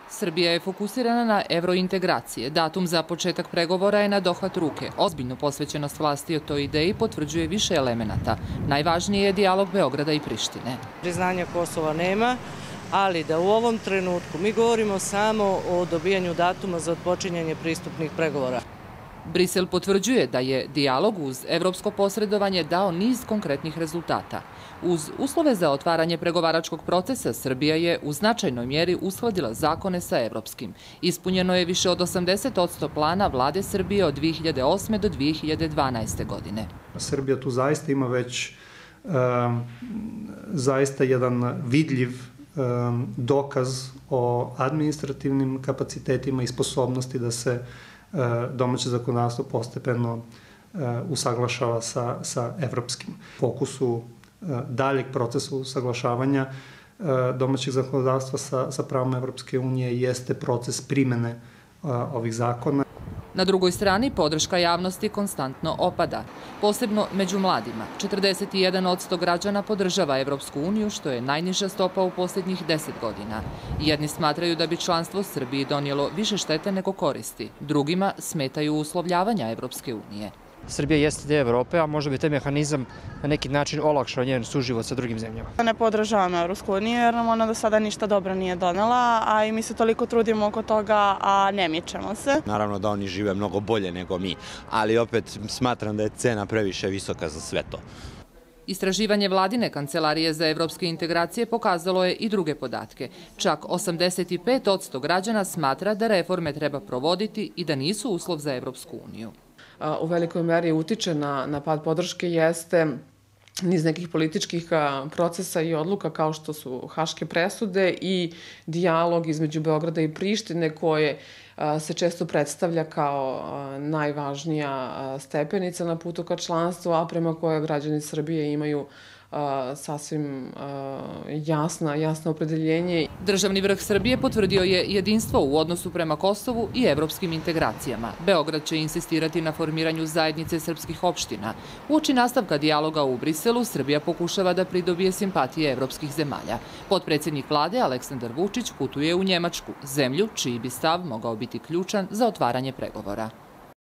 Srbija je fokusirana na evrointegracije. Datum za početak pregovora je na dohvat ruke. Ozbiljnu posvećenost vlasti o toj ideji potvrđuje više elemenata. Najvažniji je dijalog Beograda i Prištine. Priznanja Kosova nema, ali da u ovom trenutku mi govorimo samo o dobijanju datuma za odpočinjanje pristupnih pregovora. Brisel potvrđuje da je dijalog uz evropsko posredovanje dao niz konkretnih rezultata. Uz uslove za otvaranje pregovaračkog procesa, Srbija je u značajnoj mjeri uskladila zakone sa evropskim. Ispunjeno je više od 80% plana vlade Srbije od 2008. do 2012. godine. Srbija tu zaista ima već zaista jedan vidljiv dokaz o administrativnim kapacitetima i sposobnosti da se domaće zakonodavstvo postepeno usaglašava sa evropskim. Fokusu daljeg procesa usaglašavanja domaćeg zakonodavstva sa pravom Evropske unije jeste proces primene ovih zakona. Na drugoj strani podrška javnosti konstantno opada, posebno među mladima. 41% građana podržava Evropsku uniju, što je najniža stopa u posljednjih 10 godina. Jedni smatraju da bi članstvo Srbiji donijelo više štete nego koristi, drugima smetaju uslovljavanja Evropske unije. Srbija jeste deo Evrope, a možda bi taj mehanizam na neki način olakšao njen suživot sa drugim zemljama. Ne podržavamo Evropsku uniju jer nam ona do sada ništa dobro nije donela, a i mi se toliko trudimo oko toga, a ne mičemo se. Naravno da oni žive mnogo bolje nego mi, ali opet smatram da je cena previše visoka za sve to. Istraživanje Vladine kancelarije za evropske integracije pokazalo je i druge podatke. Čak 85% građana smatra da reforme treba provoditi i da nisu uslov za Evropsku uniju. U velikoj meri utiče na pad podrške jeste niz nekih političkih procesa i odluka kao što su haške presude i dijalog između Beograda i Prištine koje se često predstavlja kao najvažnija stepenica na putu ka članstvu, a prema kojoj građani Srbije imaju sasvim jasno opredeljenje. Državni vrh Srbije potvrdio je jedinstvo u odnosu prema Kosovu i evropskim integracijama. Beograd će insistirati na formiranju zajednice srpskih opština. Uoči nastavka dijaloga u Briselu, Srbija pokušava da pridobije simpatije evropskih zemalja. Potpredsjednik vlade Aleksandar Vučić putuje u Njemačku, zemlju čiji bi stav mogao biti ključan za otvaranje pregovora.